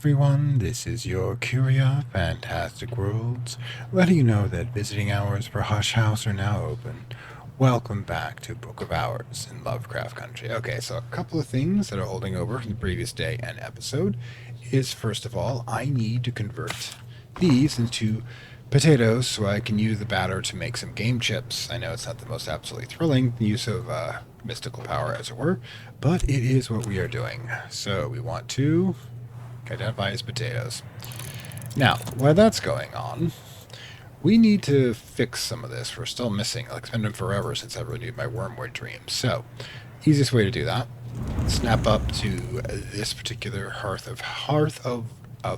everyone, this is your Curia Fantastic Worlds, letting you know that visiting hours for Hush House are now open. Welcome back to Book of Hours in Lovecraft Country. Okay, so a couple of things that are holding over from the previous day and episode is, first of all, I need to convert these into potatoes so I can use the batter to make some game chips. I know it's not the most absolutely thrilling use of mystical power, as it were, but it is what we are doing. So we want to identify as potatoes. Now, while that's going on, we need to fix some of this. We're still missing. Like, it's been forever since I renewed my wormwood dream. So, easiest way to do that: snap up to this particular hearth of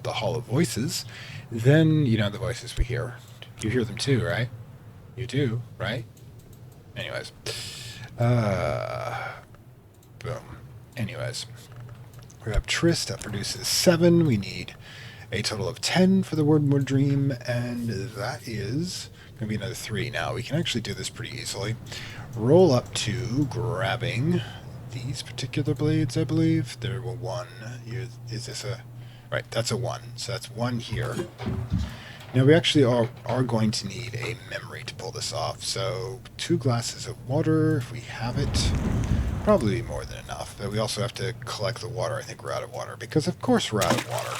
the Hall of Voices. Then, you know the voices we hear. You hear them too, right? You do, right? Anyways. Boom. Anyways. We have Trist that produces 7. We need a total of 10 for the Wormwood Dream, and that is going to be another 3 now. We can actually do this pretty easily. Roll up to grabbing these particular blades, I believe. There were 1. Is this a... Right, that's a 1. So that's 1 here. Now we actually are going to need a memory to pull this off. So 2 glasses of water, if we have it. Probably more than enough, but we also have to collect the water. I think we're out of water, because of course we're out of water.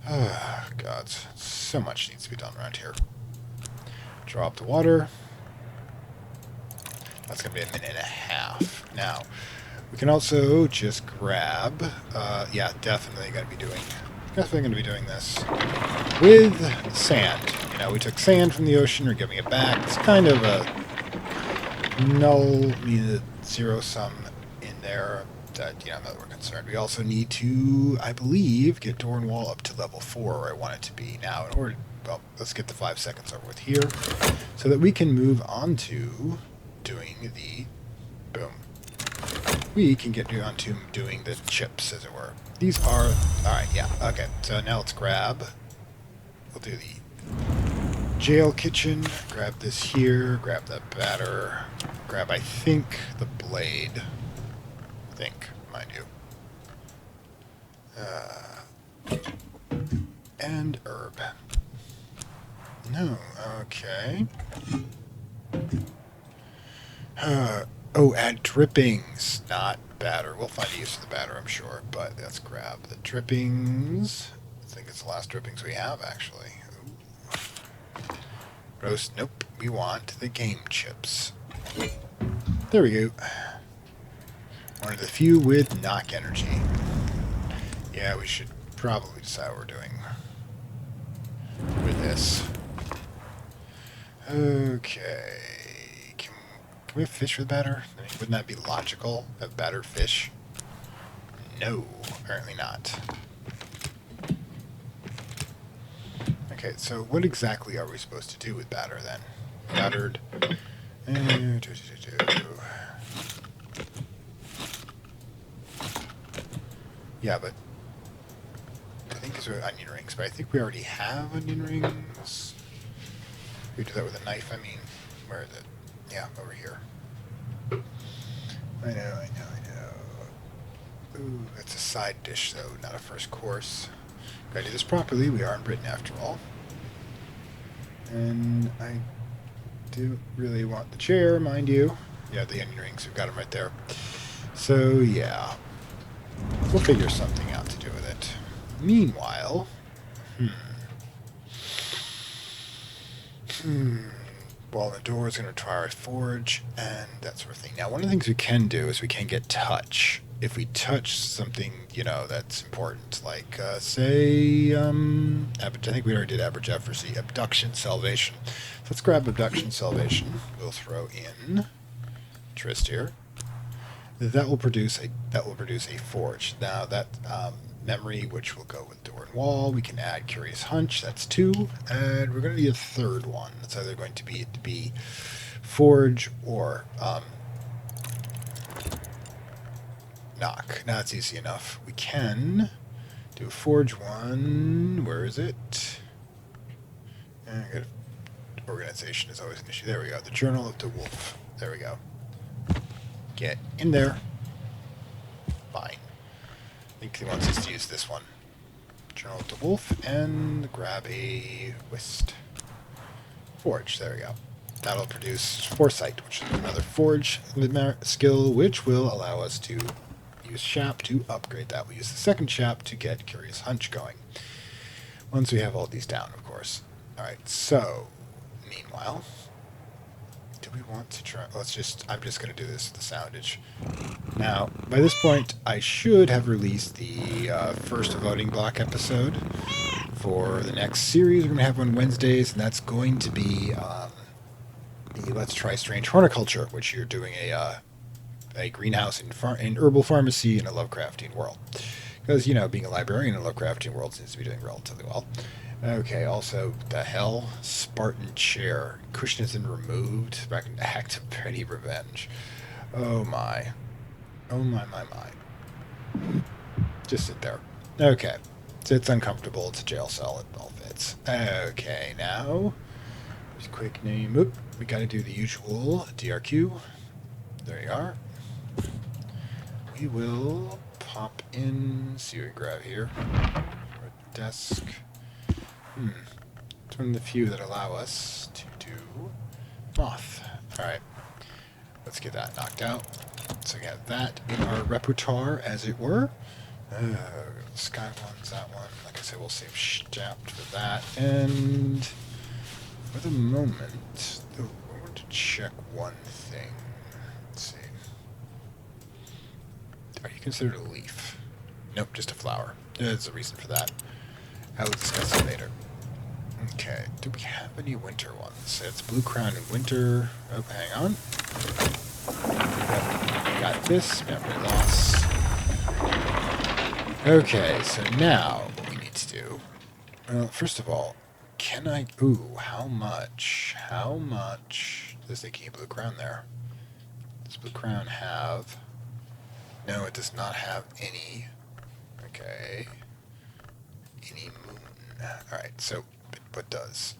Oh, God, so much needs to be done around here. Drop the water. That's going to be a minute and a half. Now, we can also just grab, yeah, definitely going to be doing this with sand. You know, we took sand from the ocean, we're giving it back. It's kind of a null, zero sum in there that, you know, that we're concerned. We also need to, I believe, get door and wall up to level 4 where I want it to be. Now, in order, well, let's get the 5 seconds over with here so that we can move on to doing the, boom. We can get on to doing the chips, as it were. These are, alright, yeah, okay. So now let's grab, we'll do the jail kitchen, grab this here, grab the batter, grab, I think, the blade. Mind you. And herb. No, okay. Oh, add drippings, not batter. We'll find a use for the batter, I'm sure, but let's grab the drippings. I think it's the last drippings we have, actually. Ooh. Roast, nope. We want the game chips. There we go. One of the few with knock energy. Yeah, we should probably decide what we're doing with this. Okay. Can we have fish with batter? I mean, wouldn't that be logical? Have battered fish? No, apparently not. Okay, so what exactly are we supposed to do with batter then? Battered. Yeah, but I think these are onion rings, but I think we already have onion rings. We do that with a knife, I mean. Where is it? Yeah, over here. I know. Ooh, that's a side dish, though, not a first course. Gotta do this properly. We are in Britain, after all. And I do really want the chair, mind you. Yeah, the onion rings, we've got them right there. So, yeah. We'll figure something out to do with it. Meanwhile, Wall the door is going to try our forge and that sort of thing. Now, one of the things we can do is we can get touch. If we touch something, you know, that's important, like, say, I think we already did average efficacy, abduction, salvation. So let's grab abduction, salvation. We'll throw in Trist here. That will produce a forge. Now that memory, which will go with door and wall, we can add curious hunch. That's 2, and we're going to need a third one. It's either going to be forge or knock. Now it's easy enough. We can do a forge one. Where is it? Organization is always an issue. There we go. The Journal of the Wolf. There we go. Get in there. Fine. I think he wants us to use this one. Journal of the Wolf, and grab a whist. Forge, there we go. That'll produce Foresight, which is another forge skill, which will allow us to use Shap to upgrade that. We'll use the second Shap to get Curious Hunch going. Once we have all these down, of course. Alright, so, meanwhile, do we want to try... I'm just going to do this with the soundage. Now, by this point, I should have released the first voting block episode for the next series. We're going to have on Wednesdays, and that's going to be the Let's Try Strange Horticulture, which you're doing a greenhouse in herbal pharmacy in a Lovecraftian world. Because, you know, being a librarian in a Lovecraftian world seems to be doing relatively well. Okay, also, the hell? Spartan chair. Cushion has been removed. Back in act of petty revenge. Oh my. Oh my. Just sit there. Okay. So it's uncomfortable. It's a jail cell. It all fits. Okay, now... Just quick name. Oop. We gotta do the usual DRQ. There you are. We will pop in... See what we grab here. Desk... It's one of the few that allow us to do moth. Alright. Let's get that knocked out. So we have that in our repertoire, as it were. Sky one's that one. Like I said, we'll save Shapped for that. And for the moment, I want to check one thing. Let's see. Are you considered a leaf? Nope, just a flower. There's a reason for that. I will discuss it later. Okay, do we have any winter ones? It's Blue Crown in winter. Oh, hang on. We got this, memory loss. Okay, so now what we need to do... Well, first of all, can I... Ooh, how much? How much does the key Blue Crown there? Does Blue Crown have... No, it does not have any. Okay. Any moon. Alright, so... What does?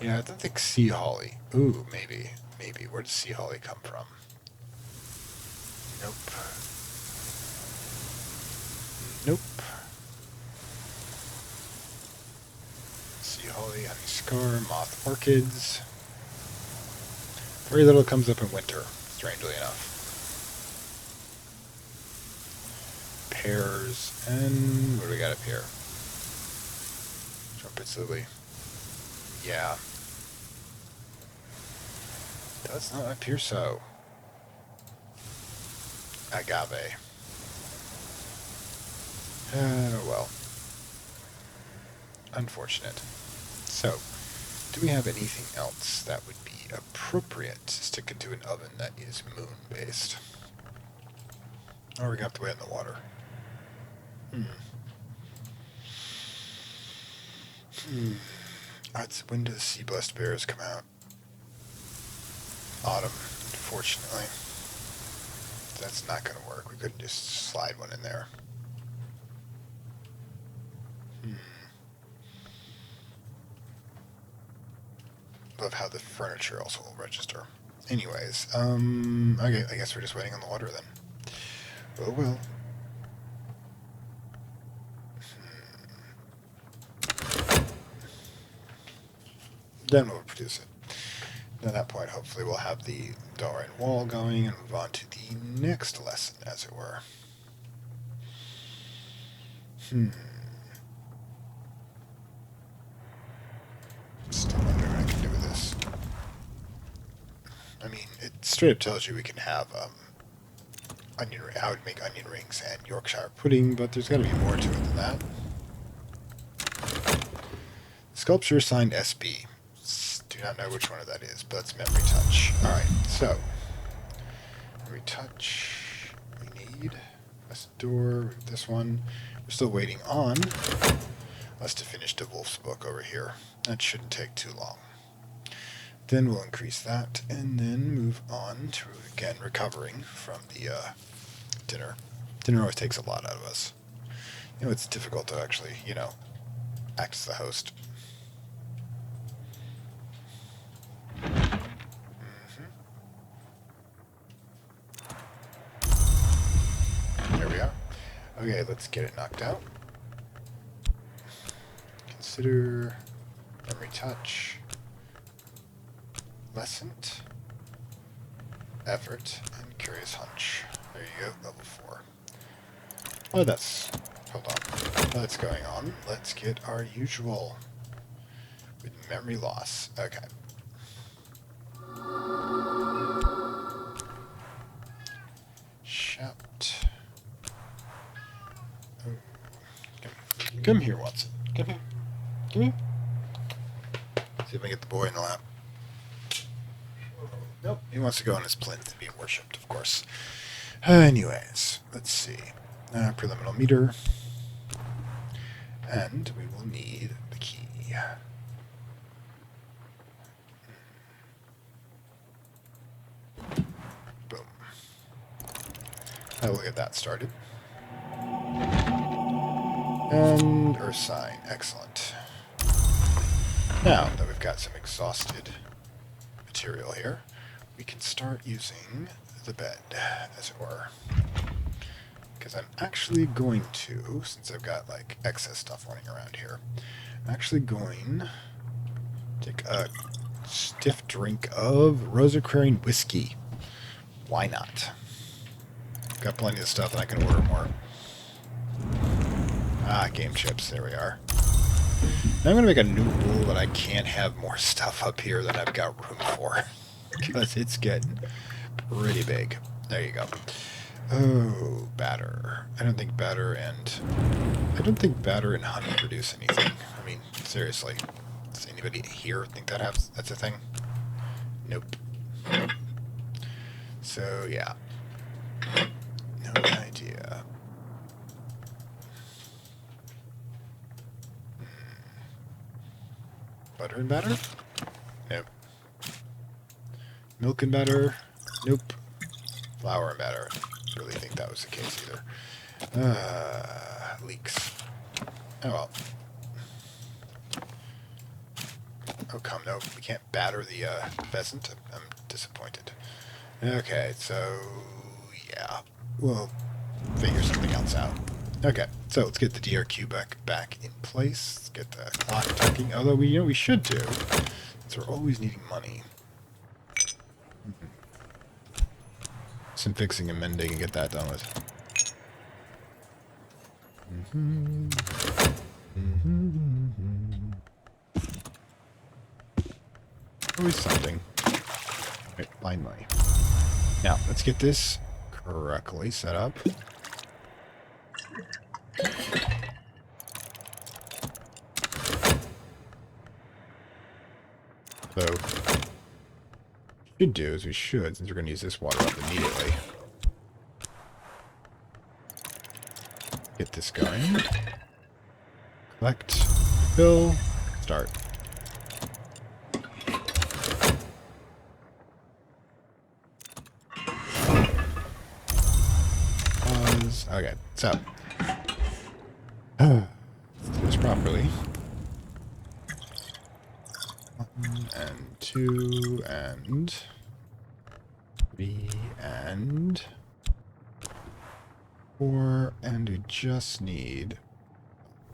Yeah, I don't think sea holly. Ooh, maybe. Maybe. Where does sea holly come from? Nope. Nope. Sea holly, honey scar, moth orchids. Very little comes up in winter, strangely enough. Pears, and what do we got up here? Trumpet lily. Yeah. Does not appear so. Agave. Well. Unfortunate. So, do we have anything else that would be appropriate to stick into an oven that is moon-based? Oh, we're going to have to wait in the water. When do the sea blessed bears come out? Autumn, unfortunately. That's not going to work. We couldn't just slide one in there. Love how the furniture also will register. Anyways, okay, I guess we're just waiting on the water then. Oh well. Then we'll produce it. At that point, hopefully we'll have the door and wall going and move on to the next lesson, as it were. Still wondering what I can do with this. I mean, it straight up tells you we can have how to make onion rings and Yorkshire pudding, but there's got to be more to it than that. Sculpture signed SB. Do not know which one of that is, but that's memory touch. Alright, so memory touch we need. This door, this one. We're still waiting on us to finish the Wolf's book over here. That shouldn't take too long. Then we'll increase that and then move on to, again, recovering from the dinner. Dinner always takes a lot out of us. You know, it's difficult to actually, you know, act as the host. There we are. Oh Okay, let's get it knocked out. Consider memory touch. Lessened. Effort. And curious hunch. There you go, level 4. Oh, that's... Hold on. That's going on. Let's get our usual. With memory loss. Okay. Shout. Oh. Come here, Watson. Come here. Come here. See if I can get the boy in the lap. Nope. He wants to go on his plinth and be worshipped, of course. Anyways, let's see. Preliminal meter. And we will need the key. Boom. Now we'll get that started. And Earth sign. Excellent. Now that we've got some exhausted material here, we can start using the bed, as it were. Because I'm actually going to, since I've got like excess stuff running around here, I'm actually going to take a stiff drink of Rosicrucian whiskey. Why not? Got plenty of stuff and I can order more. Ah, game chips, there we are. Now I'm going to make a new rule that I can't have more stuff up here than I've got room for. Because it's getting pretty big. There you go. Oh, batter. I don't think batter and honey produce anything. I mean, seriously. Does anybody here think that's a thing? Nope. So, yeah. No idea. Butter and batter? Nope. Milk and batter? Nope. Flour and batter. I really think that was the case either. Leaks. Oh well. Oh come, no, we can't batter the pheasant. I'm disappointed. Okay, so yeah, we'll figure something else out. Okay, so let's get the DRQ back in place. Let's get the clock ticking. Although we should do, so we're always needing money. Some fixing and mending and get that done with. Always something. Right, find money. Now, let's get this correctly set up. So, what we should do is since we're going to use this water up immediately, get this going. Collect, fill, start. Pause. Okay, so let's do this properly. 1 and 2 and 3 and 4, and we just need...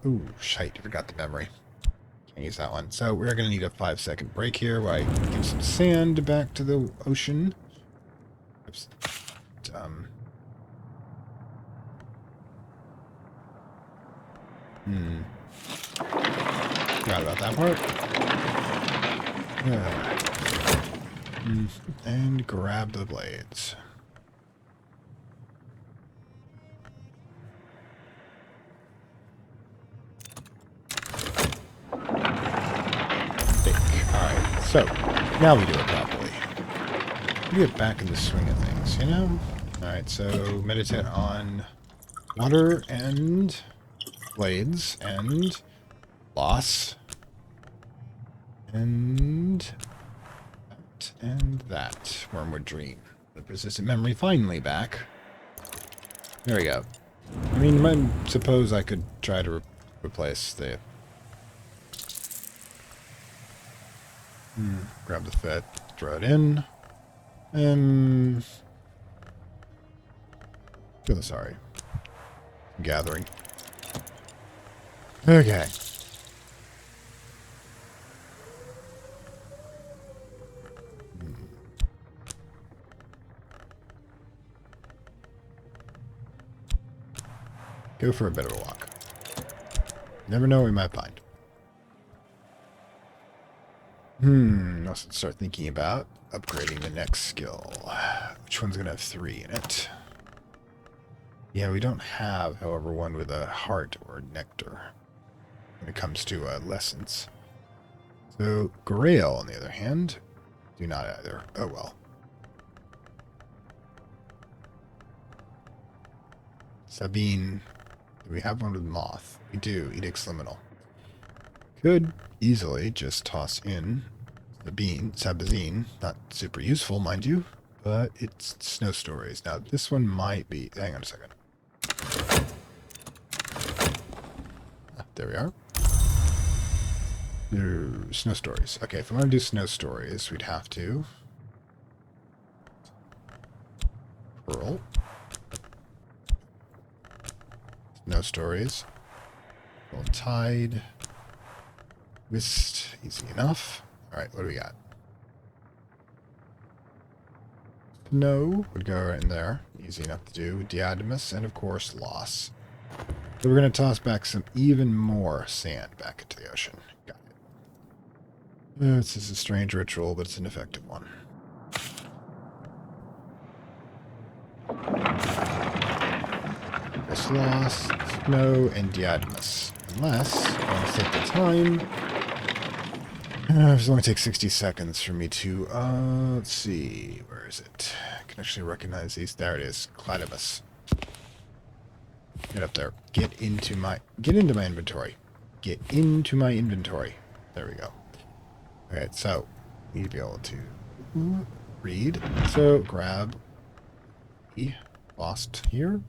Ooh, shite, I forgot the memory. Can't use that one. So we're going to need a 5-second break here while I give some sand back to the ocean. Oops. Forgot about that part. And grab the blades. Alright, so now we do it properly. We get back in the swing of things, you know? Alright, so meditate on water and blades and loss and that. Wormwood dream. The persistent memory finally back. There we go. I mean, I suppose I could try to replace the... grab the fat, throw it in, and... feel sorry. gathering. Okay. Go for a bit of a walk. Never know what we might find. Let's start thinking about upgrading the next skill. Which one's going to have 3 in it? Yeah, we don't have, however, one with a heart or a nectar when it comes to lessons. So, Grail, on the other hand, do not either. Oh well. Sabine, do we have one with Moth? We do, Edict's Liminal. Could easily just toss in Sabine, not super useful, mind you, but it's Snow Stories. Now, this one might be... Hang on a second. There we are. Snow Stories. Okay, if we want to do Snow Stories, we'd have to... Pearl. Snow Stories. Full Tide. Mist. Easy enough. Alright, what do we got? Snow would go right in there. Easy enough to do. Diademus, and of course, Loss. So we're going to toss back some even more sand back into the ocean. Got it. This is a strange ritual, but it's an effective one. This Loss, Snow, and Diademus. Unless, I want to take the time... It only takes 60 seconds for me to, let's see, where is it? I can actually recognize these. There it is, Cladimus. Get up there. Get into my inventory. Get into my inventory. There we go. Okay, so, we need to be able to read. So, grab the Lost here,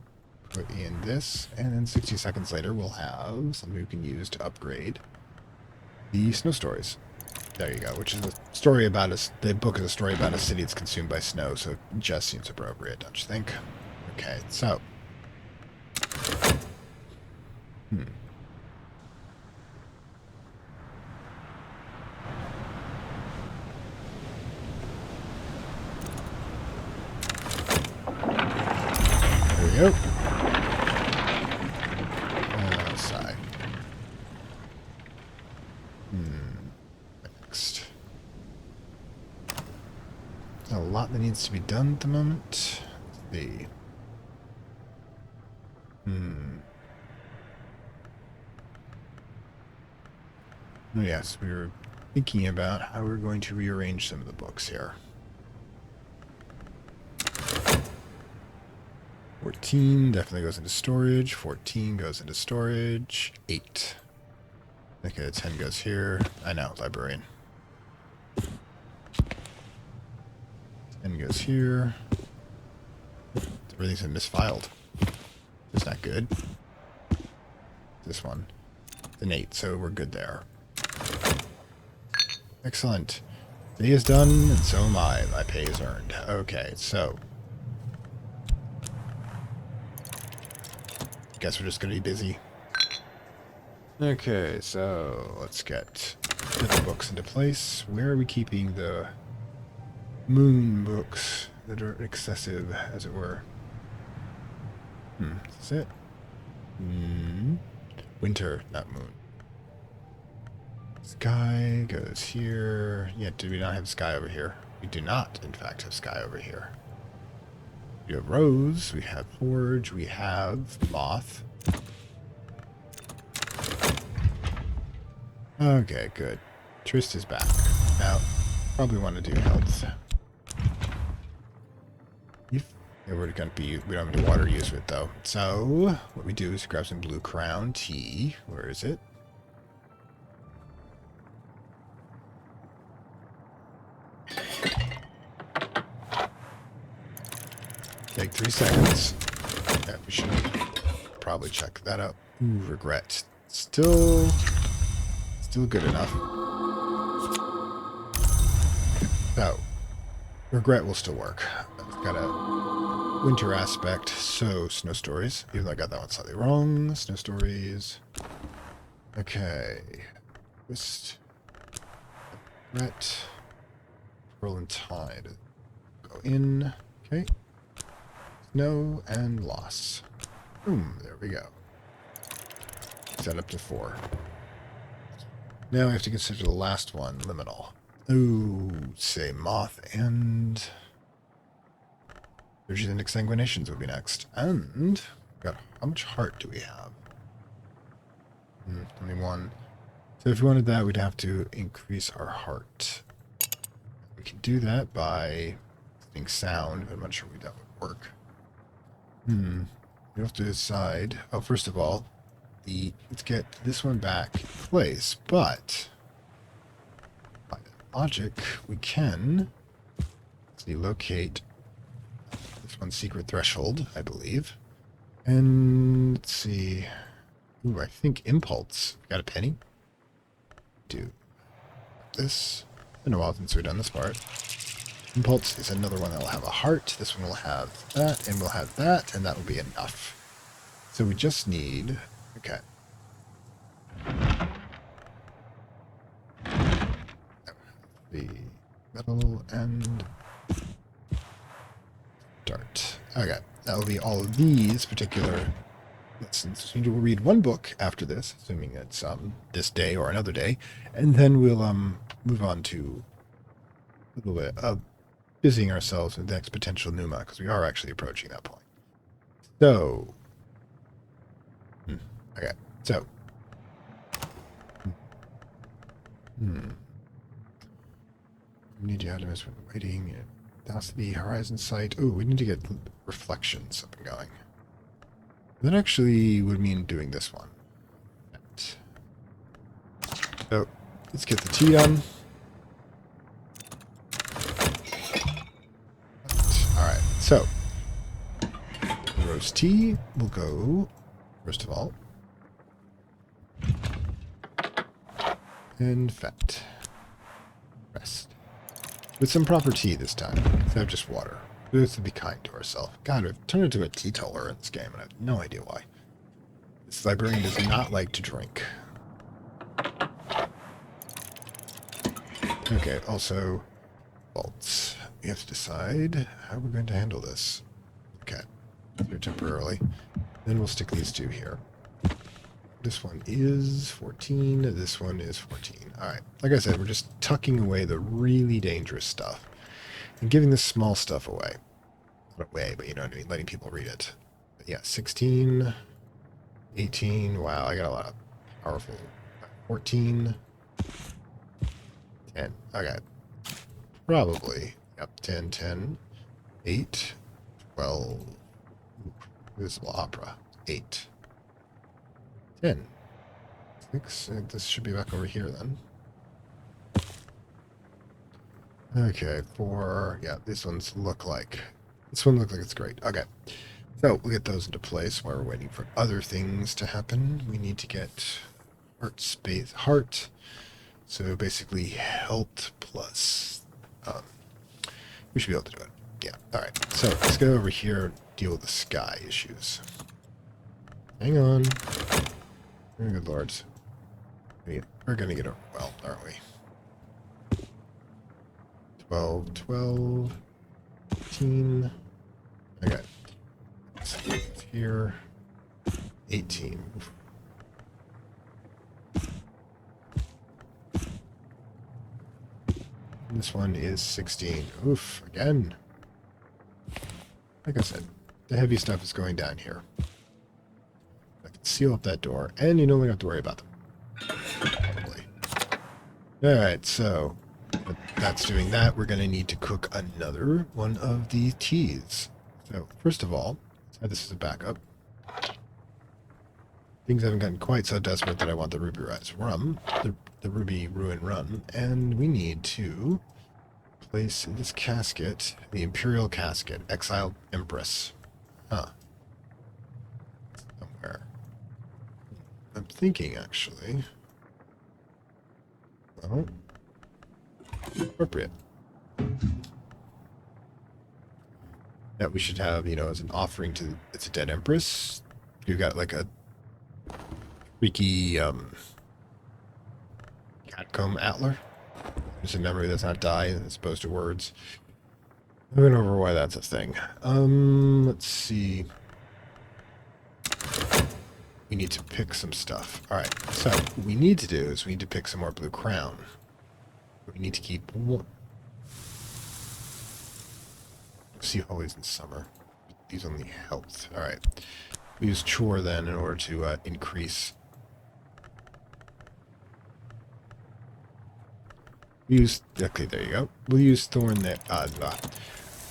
put in this, and then 60 seconds later we'll have something we can use to upgrade the Snow Stories. There you go, which is a story about us. The book is a story about a city that's consumed by snow, so it just seems appropriate, don't you think? Okay, so. There we go. Side. Next. There's a lot that needs to be done at the moment. Let's see. Oh, yes, we were thinking about how we're going to rearrange some of the books here. 14 definitely goes into storage. 14 goes into storage. 8. Okay, 10 goes here. I know, librarian. 10 goes here. Everything's been misfiled. That's not good. This one. It's an 8, so we're good there. Excellent. Day is done, and so am I. My pay is earned. Okay, so. Guess we're just going to be busy. Okay, so let's get the books into place. Where are we keeping the moon books that are excessive, as it were? Is it? Winter, not moon. Sky goes here. Yeah, do we not have sky over here? We do not, in fact, have sky over here. We have Rose, we have Forge, we have Moth. Okay, good. Trist is back. Now, probably want to do health. Yeah, we're gonna be, we don't have any water to use with though. So, what we do is grab some Blue Crown tea. Where is it? Take 3 seconds. Yeah, we should probably check that out. Ooh, regret. Still good enough. So, regret will still work. I've gotta winter aspect. So, snow stories. Even though I got that one slightly wrong. Snow stories. Okay. Twist. Threat. Roll and tide. Go in. Okay. Snow and loss. Boom. There we go. Set up to 4. Now I have to consider the last one, liminal. Ooh, say moth and Surges and exsanguinations would be next. And got how much heart do we have? Only 1. So if we wanted that, we'd have to increase our heart. We can do that by listening sound, but I'm not sure that would work. We have to decide. Oh, first of all, let's get this one back in place, but by logic, we can locate this one's secret threshold, I believe. And let's see. Ooh, I think impulse. Got a penny? Do this. Been a while since we've done this part. Impulse is another one that will have a heart. This one will have that, and we'll have that, and that will be enough. So we just need... Okay. The metal and dart. Okay, that will be all of these particular lessons. We will read one book after this, assuming it's this day or another day, and then we'll move on to a little bit of busying ourselves with the next potential Numa, because we are actually approaching that point. So, okay, so, we need to add when waiting. That's the horizon sight. Oh, we need to get reflections up and going. That actually would mean doing this one. So, let's get the tea done. Alright, so, the roast tea will go, first of all, and fat. Rest. With some proper tea this time, instead of just water. We have to be kind to ourselves. God, I've turned into a teetotaler in this game, and I have no idea why. This librarian does not like to drink. Okay, also, vaults. We have to decide how we're going to handle this. Okay, here temporarily. Then we'll stick these 2 here. This one is 14. This one is 14. Alright, like I said, we're just tucking away the really dangerous stuff. And giving the small stuff away. Not away, but you know what I mean, letting people read it. But yeah, 16, 18, wow, I got a lot of powerful. 14, 10, okay. Probably, yep, 10, 10, 8, 12, visible opera, 8, 10, 6, this should be back over here then. Okay, 4, yeah, these ones look like, this one looks like it's great. Okay, so we'll get those into place while we're waiting for other things to happen. We need to get heart, so basically health plus, we should be able to do it. Yeah, alright, so let's go over here and deal with the sky issues. Hang on. Oh, good lords. We're gonna get overwhelmed, aren't we? 12, 12, 15. Okay. It's here. 18. This one is 16. Oof, again. Like I said, the heavy stuff is going down here. I can seal up that door, and you don't have to worry about them. Probably. Alright, so that's doing that. We're going to need to cook another one of the teas. So, first of all, this is a backup. Things haven't gotten quite so desperate that I want the ruby rise rum, the ruby ruin rum, and we need to place in this casket, the imperial casket, exiled empress. Huh. Somewhere. I'm thinking, actually. Well, appropriate. that we should have, you know, as an offering to it's a dead empress. You've got like a freaky catcomb antler. It's a memory that's not die as opposed to words. I went over why that's a thing. Let's see. We need to pick some stuff. Alright, so what we need to do is we need to pick some more blue crown. We need to keep one. Sea hollies in summer. These only health. Alright. We use chore then in order to increase. We use. Okay, there you go. We'll use thorn there.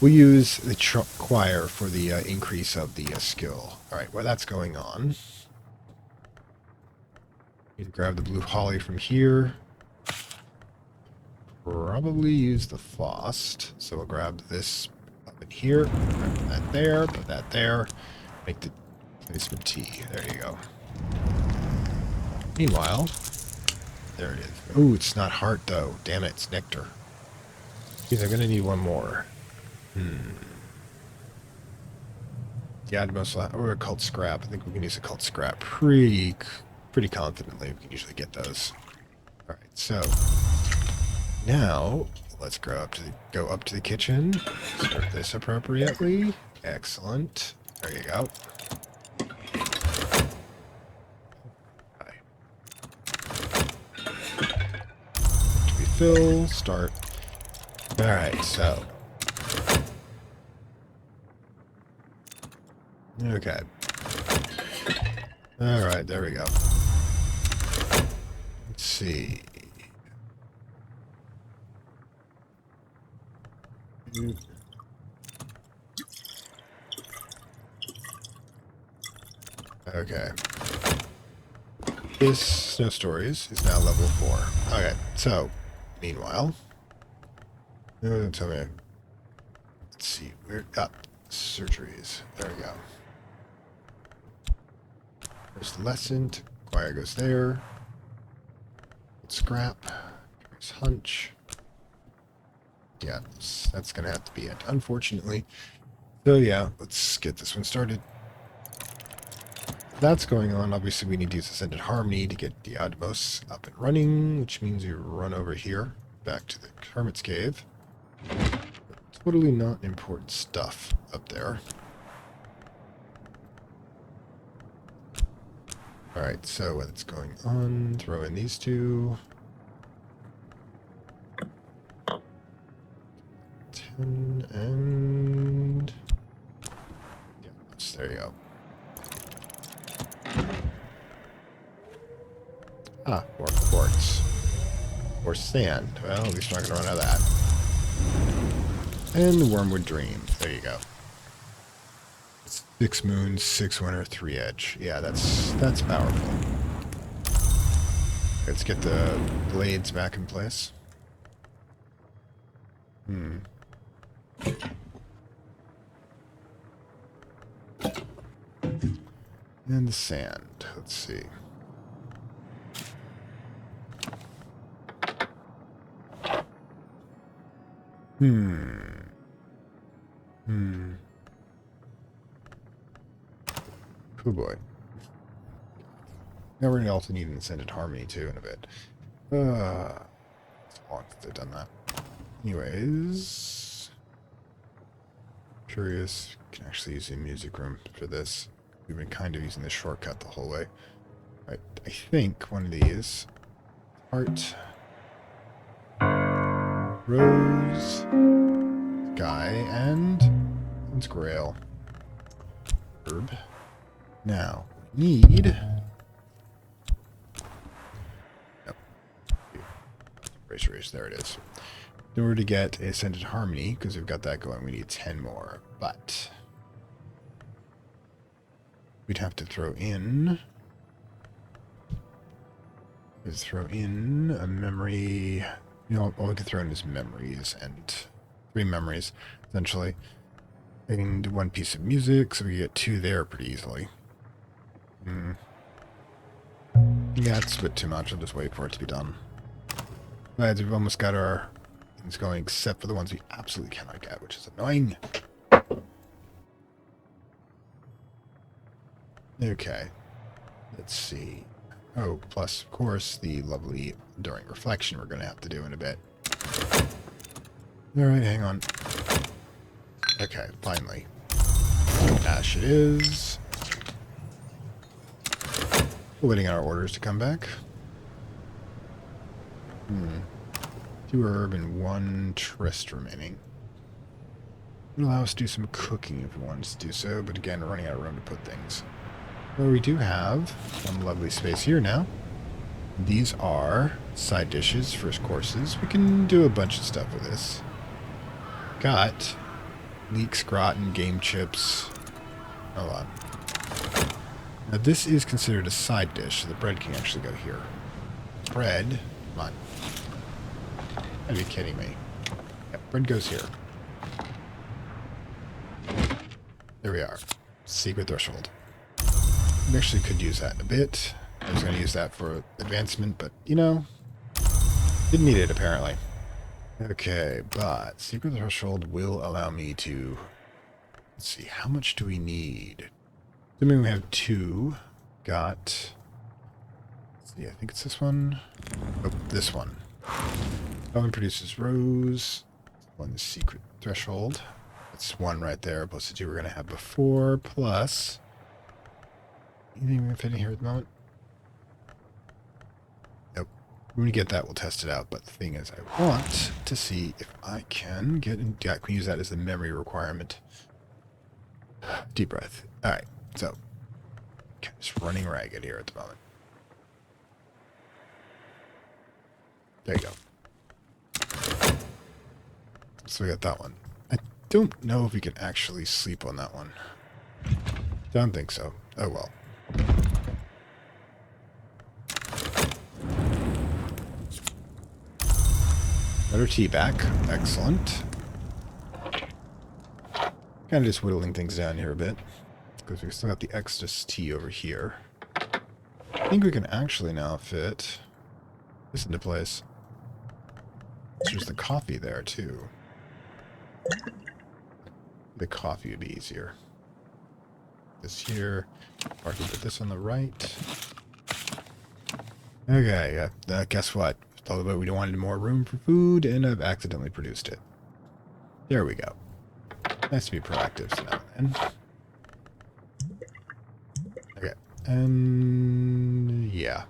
We'll use the choir for the increase of the skill. Alright, while that's going on, need to grab the blue holly from here. Probably use the Fost. So we'll grab this up in here, put that there, make the placement T. There you go. Meanwhile, there it is. Oh, it's not heart though. Damn it, it's nectar. Because I'm gonna need one more. Yeah, or a cult scrap. I think we can use a cult scrap pretty confidently. We can usually get those. All right, so now let's go up to the kitchen. Start this appropriately. Excellent. There you go. To refill. Start. All right, so. Okay. All right, there we go. Let's see. Okay. This Snow Stories is now level 4. Okay, so, meanwhile. Tell me. Let's see. We're up. Surgeries. There we go. First lesson. Choir goes there. Scrap. Here's hunch. Yeah, that's going to have to be it, unfortunately. So yeah, let's get this one started. That's going on. Obviously, we need to use Ascended Harmony to get the Admos up and running, which means you run over here, back to the Hermit's Cave. Totally not important stuff up there. Alright, so what's going on? Throw in these two. 10 and... yeah, there you go. Ah, more quartz. Or sand. Well, at least we're not going to run out of that. And the Wormwood Dream. There you go. 6 moons, 6 winter, 3 edge. Yeah, that's powerful. Let's get the blades back in place. And the sand. Let's see. Oh boy. Now we're going to also need an Ascended Harmony too in a bit. It's long since they've done that. Anyways. Curious. Can actually use the music room for this. We've been kind of using this shortcut the whole way. Right, I think one of these. Art. Rose. Guy and it's Grail. Herb. Now, we need... Yep. Race, there it is. In order to get Ascended Harmony, because we've got that going, we need 10 more. But we'd have to throw in... a memory... You know, all we could throw in is memories, and 3 memories, essentially. And 1 piece of music, so we get 2 there pretty easily. Yeah, it's a bit too much. I'll just wait for it to be done. But we've almost got our things going, except for the ones we absolutely cannot get, which is annoying. Okay. Let's see. Oh, plus, of course, the lovely during reflection we're going to have to do in a bit. Alright, hang on. Okay, finally. Ash it is. We're waiting on our orders to come back. 2 herb and 1 tryst remaining. It'll allow us to do some cooking if we want us to do so, but again, we're running out of room to put things. Well, we do have some lovely space here now. These are side dishes, first courses. We can do a bunch of stuff with this. Got leeks, gratin, game chips. Hold on. Now this is considered a side dish, so the bread can actually go here. Bread? Come on. Are you kidding me? Yeah, bread goes here. There we are. Secret threshold. We actually could use that in a bit. I was going to use that for advancement, but, you know, didn't need it, apparently. Okay, but secret threshold will allow me to... Let's see, how much do we need? Assuming we have 2. Got... Let's see, I think it's this one. Oh, this one. That one produces rose. One secret threshold. That's 1 right there, plus the 2 we're going to have before, plus... Anything we can fit in here at the moment? Nope. When we get that, we'll test it out. But the thing is, I want to see if I can get... Yeah, I can use that as the memory requirement. Deep breath. Alright, so... Just running ragged here at the moment. There you go. So we got that one. I don't know if we can actually sleep on that one. Don't think so. Oh well. Better tea back. Excellent. Kind of just whittling things down here a bit. Because we still got the excess tea over here. I think we can actually now fit this into place. There's the coffee there, too. The coffee would be easier. This here. Or I can put this on the right. Okay, guess what? Thought about we wanted more room for food, and I've accidentally produced it. There we go. Nice to be proactive now and then. Okay, and yeah.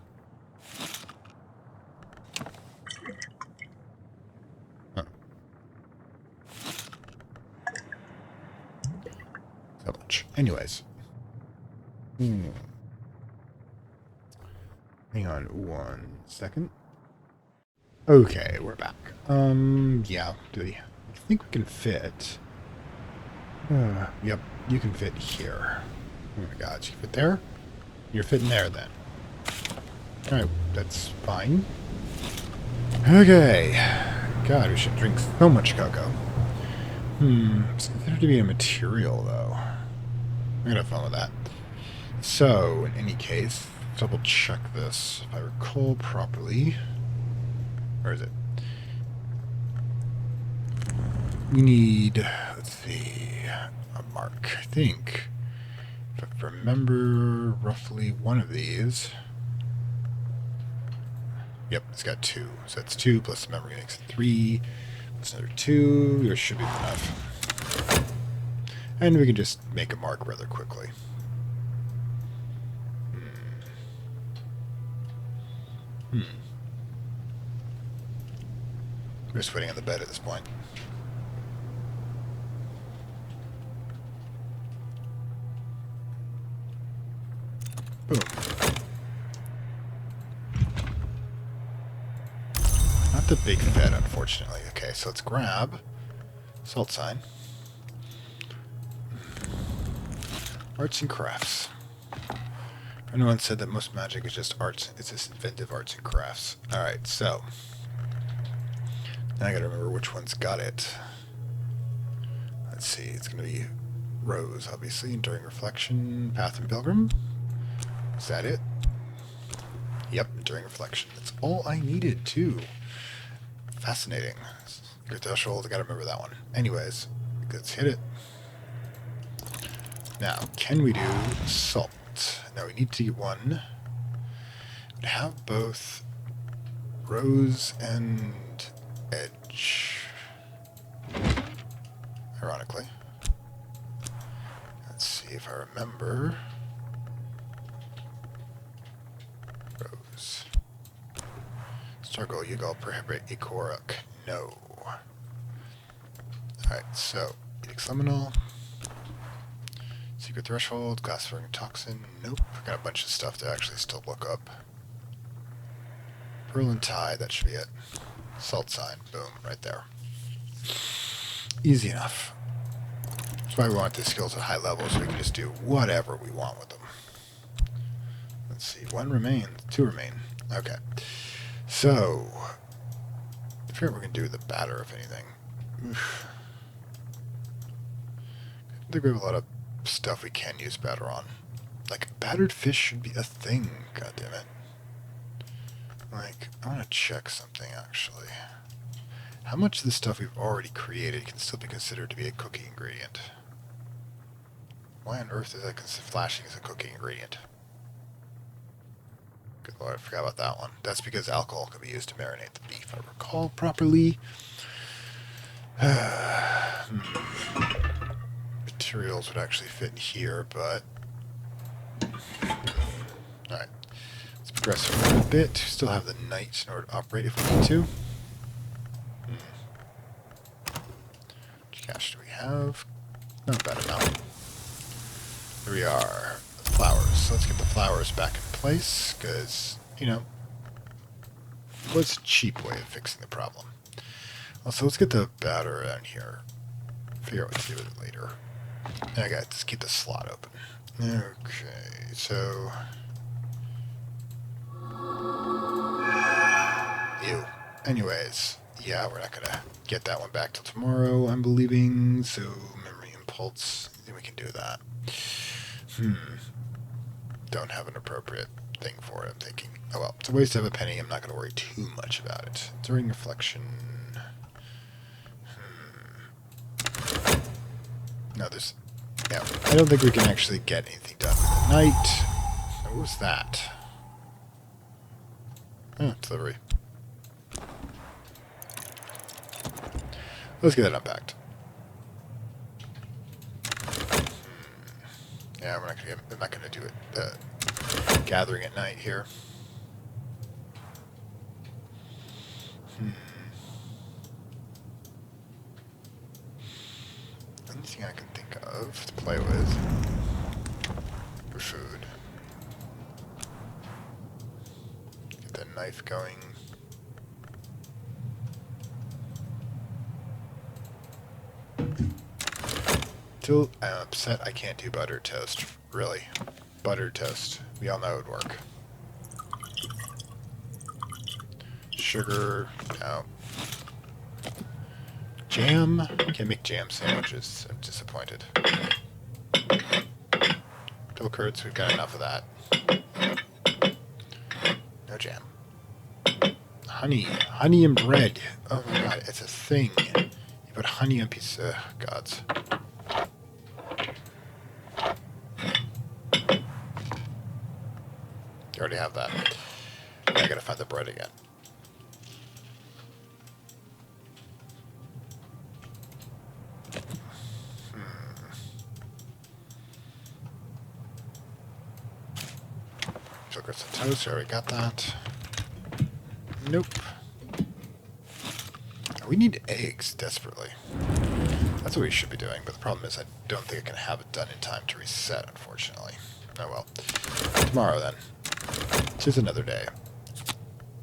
Huh. So much. Anyways. Hang on 1 second. Okay, we're back. Yeah, I think we can fit. Yep, you can fit here. Oh my god, you fit there? You're fitting there then. Alright, that's fine. Okay. God, we should drink so much cocoa. It's considered to be a material, though. I'm gonna have fun with that. So, in any case, double check this. If I recall properly... Where is it? We need, let's see, a mark, I think. If I remember roughly one of these. Yep, it's got 2. So that's 2 plus the memory makes it 3. Plus another 2. There should be enough. And we can just make a mark rather quickly. We're just waiting on the bed at this point. Boom. Not the big bed, unfortunately. Okay, so let's grab salt sign. Arts and crafts. Anyone said that most magic is just arts. It's just inventive arts and crafts. Alright, so... Now I gotta remember which one's got it. Let's see, it's gonna be Rose, obviously, Enduring Reflection, Path and Pilgrim. Is that it? Yep, Enduring Reflection. That's all I needed, too. Fascinating. Good threshold, I gotta remember that one. Anyways, let's hit it. Now, can we do salt? salt. Now we need to get one. We have both rose and edge. Ironically. Let's see if I remember. Rose. Struggle, Yugal, prohibit, Ikoruk. No. Alright, so, Edict's Liminal. Secret Threshold, Glassifying Toxin. Nope. I got a bunch of stuff to actually still look up. Pearl and Tide, that should be it. Salt Sign, boom, right there. Easy enough. That's why we want these skills at high levels, so we can just do whatever we want with them. Let's see, 1 remains, 2 remain. Okay. So, I forget what we're going to do with the batter, if anything. Oof. I think we have a lot of stuff we can use batter on. Like, battered fish should be a thing, goddammit. Like, I want to check something, actually. How much of the stuff we've already created can still be considered to be a cooking ingredient? Why on earth is that flashing as a cooking ingredient? Good lord, I forgot about that one. That's because alcohol can be used to marinate the beef, if I recall properly. Materials would actually fit in here, but... Alright. Let's progress forward a bit. Still have the night in order to operate if we need to. Which cash do we have? Not a bad amount. Here we are. Flowers. So let's get the flowers back in place, because, you know, what's a cheap way of fixing the problem? Also, let's get the batter down here. Figure out what to do with it later. Okay, let's keep the slot open. Okay, so... Ew. Anyways, yeah, we're not gonna get that one back till tomorrow, I'm believing, so memory impulse, I think we can do that. Don't have an appropriate thing for it, I'm thinking. Oh well, it's a waste to have a penny, I'm not gonna worry too much about it. During reflection... No, there's... Yeah, I don't think we can actually get anything done with the night. What was that? Oh, delivery. Let's get that unpacked. Yeah, we're not gonna do it. Gathering at night here. Anything I can think of to play with for food. Get that knife going. Till I'm upset I can't do buttered toast. Really. Buttered toast. We all know it would work. Sugar. No. Jam? Can't make jam sandwiches. I'm disappointed. Pill curds, we've got enough of that. No jam. Honey. Honey and bread. Oh my god, it's a thing. You put honey on pieces. Gods. You already have that. Now I gotta find the bread again. Sugar and toast, already got that. Nope. We need eggs desperately. That's what we should be doing, but the problem is I don't think I can have it done in time to reset, unfortunately. Oh well. Tomorrow then. Just another day.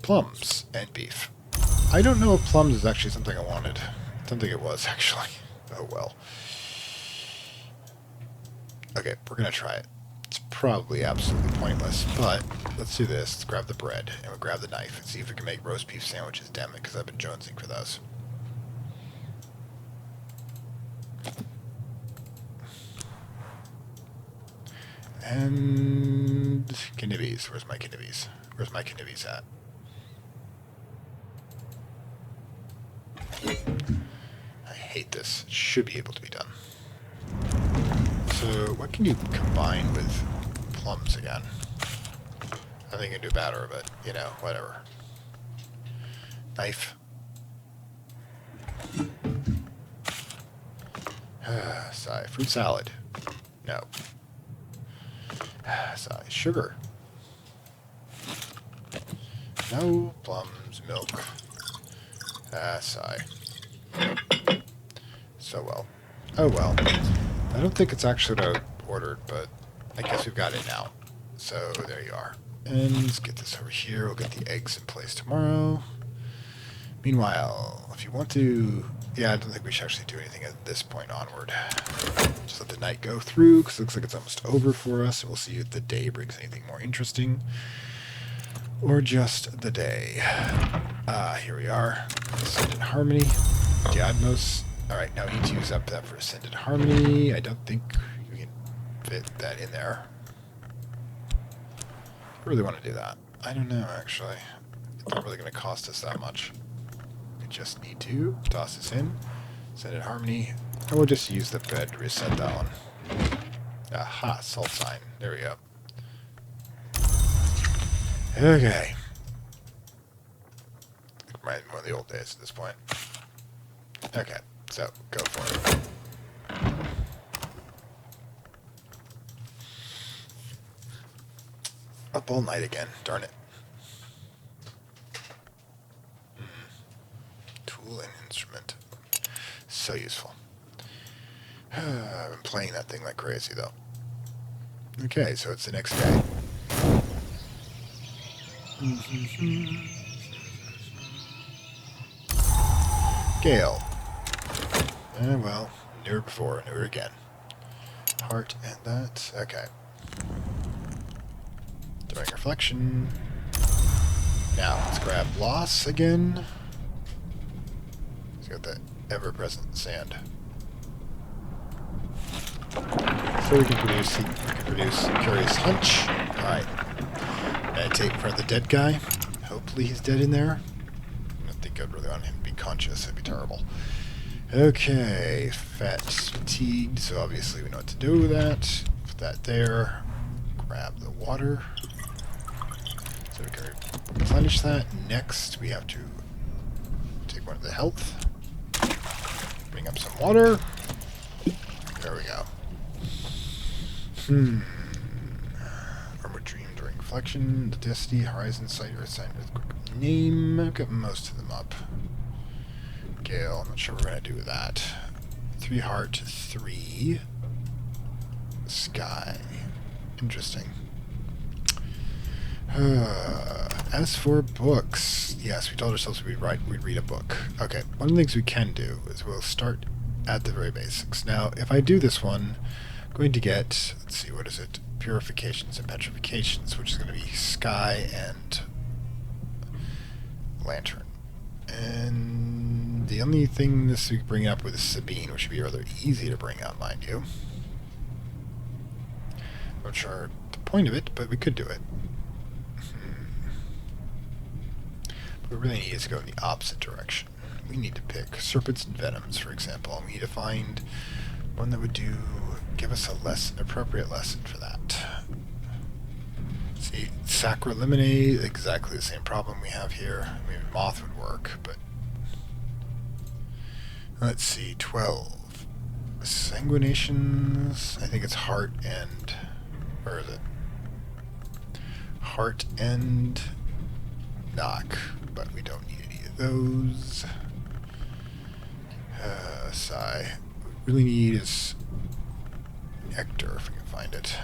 Plums and beef. I don't know if plums is actually something I wanted. I don't think it was, actually. Oh well. Okay, we're gonna try it. It's probably absolutely pointless, but let's do this. Let's grab the bread, and we'll grab the knife, and see if we can make roast beef sandwiches, damn it, because I've been jonesing for those. And... Knivies. Where's my Knivies? Where's my Knivies at? I hate this. It should be able to be done. So, what can you combine with plums again. I think I can do better, but, you know, whatever. Knife. Sigh. Fruit salad. No. Sigh. Sugar. No. Plums. Milk. Sigh. So well. Oh well. I don't think it's actually what I ordered, but I guess we've got it now. So there you are. And let's get this over here. We'll get the eggs in place tomorrow. Meanwhile, if you want to... Yeah, I don't think we should actually do anything at this point onward. Just let the night go through, because it looks like it's almost over for us. We'll see if the day brings anything more interesting. Or just the day. Here we are. Ascended Harmony. Diadmos. Alright, now we need to use up that for Ascended Harmony. I don't think we can fit that in there. I really want to do that. I don't know, actually. It's not really going to cost us that much. We just need to toss this in. Ascended Harmony. And we'll just use the bed to reset that one. Aha, salt sign. There we go. Okay. Reminds me of one of the old days at this point. Okay, so go for it. Up all night again, darn it. Tool and instrument. So useful. I've been playing that thing like crazy though. Okay, so it's the next day. Gale. Well, knew her before, knew her again. Heart and that. Okay. Throwing reflection. Now, let's grab loss again. He's got the ever-present sand. So we can produce Curious Hunch. Alright. Meditate in front of the dead guy. Hopefully he's dead in there. I don't think I'd really want him to be conscious. That'd be terrible. Okay. Fat's fatigued, so obviously we know what to do with that. Put that there. Grab the water. So we can replenish that. Next, we have to take one of the health. Bring up some water. There we go. Armored Dream during reflection, the Destiny, Horizon Sight, Earth Sign, Earthquake Name. I've got most of them up. Gale, I'm not sure what we're going to do with that. 3 heart, 3 sky. Interesting. As for books, yes, we told ourselves we'd read a book. Okay, one of the things we can do is we'll start at the very basics. Now, if I do this one, I'm going to get, let's see, what is it? Purifications and petrifications, which is going to be sky and lantern. And the only thing this we can bring up with is Sabine, which would be rather easy to bring up, mind you. I'm not sure the point of it, but we could do it. What we really need is to go in the opposite direction. We need to pick serpents and venoms, for example, and we need to find one that would give us a appropriate lesson for that. See, Sacraliminate, exactly the same problem we have here. I mean, Moth would work, but let's see, 12. Sanguinations, I think it's heart and, where is it? Heart and knock, but we don't need any of those. Sigh. What we really need is nectar, if we can find it.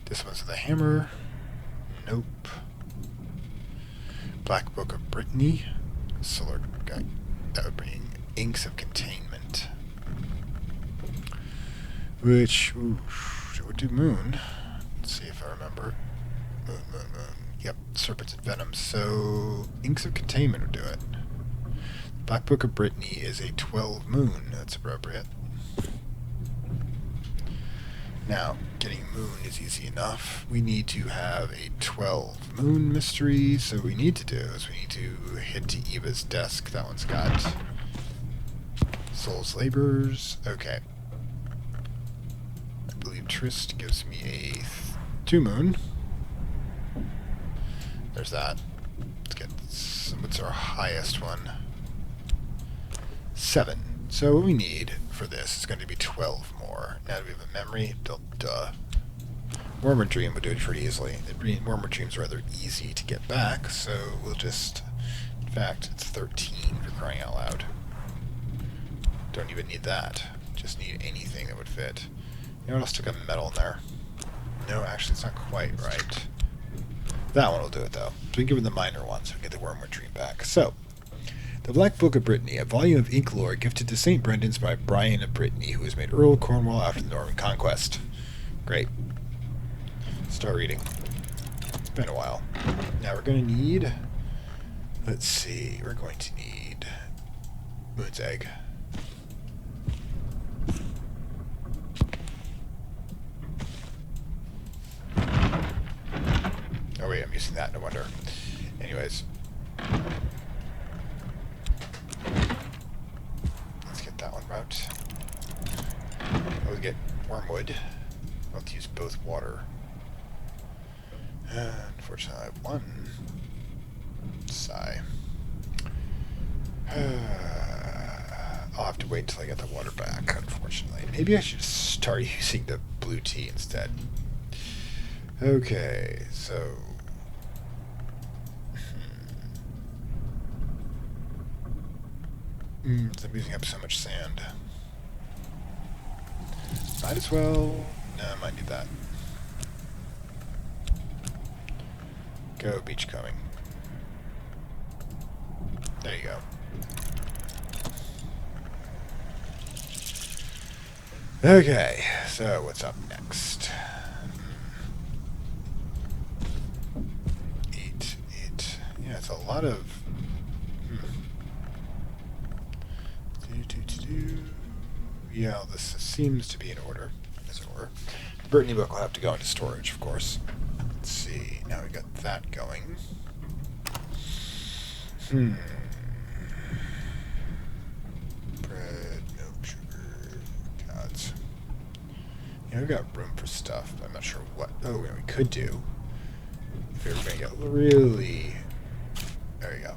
This one's the hammer. Nope. Black Book of Brittany. Solar guy. That would bring Inks of Containment. Which, it would do moon. Let's see if I remember. Moon. Yep, serpents and venoms. So, Inks of Containment would do it. Black Book of Brittany is a 12 moon. That's appropriate. Now, getting moon is easy enough. We need to have a 12 moon mystery. So what we need to do is we need to head to Eva's desk. That one's got Soul's Labors. Okay. I believe interest gives me a 2 moon. There's that. Let's get what's our highest one? 7. So what we need for this is going to be 12 more. Now do we have a memory? Duh. Wormer Dream would do it pretty easily. Wormer Dream's rather easy to get back, so we'll just... In fact, it's 13 for crying out loud. Don't even need that. Just need anything that would fit. You know what, I'll stick a metal in there. No, actually, it's not quite right. That one will do it, though. So we can give him the minor one, so we can get the Wormwood Dream back. So, The Black Book of Brittany, a volume of ink lore gifted to St. Brendan's by Brian of Brittany, who was made Earl of Cornwall after the Norman Conquest. Great. Start reading. It's been a while. Now we're going to need... Let's see. We're going to need... Moon's Egg. Oh wait, I'm using that, no wonder. Anyways. Let's get that one out. I'll get wormwood. I'll have to use both water. Unfortunately, I have one. Sigh. I'll have to wait until I get the water back, unfortunately. Maybe I should start using the blue tea instead. Okay, so... I'm using up so much sand. Might as well... No, I might need that. Go, beachcombing. There you go. Okay, so what's up next? Eight. Yeah, it's a lot of... Yeah, this seems to be in order, as it were. The Brittany book will have to go into storage, of course. Let's see. Now we got that going. Bread, milk, sugar, gods. Yeah, we've got room for stuff, but I'm not sure what. Oh, yeah, we could do. If we were going to get really... There you go.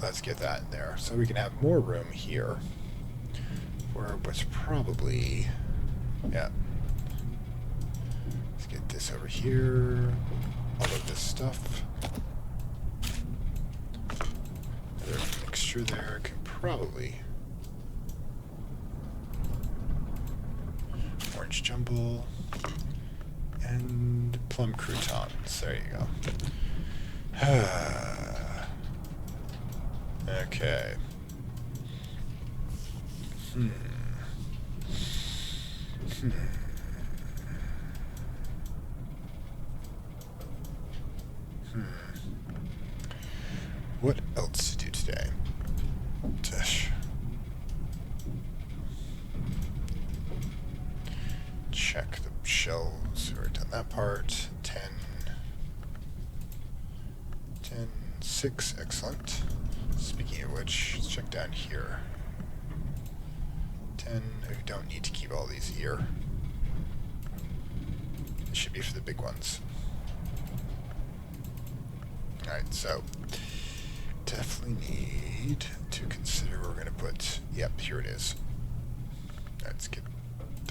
Let's get that in there. So we can have more room here. For what's probably... Yeah. Let's get this over here. All of this stuff. Another mixture there. Can probably... Orange jumble. And plum croutons. There you go. Okay. What else to do today? Dish. Check the shelves. We've already done that part. 10. 6. Excellent. Speaking of which, let's check down here. 10. We don't need to keep all these here. It should be for the big ones. Alright, so definitely need to consider where we're going to put... Yep, here it is. Let's get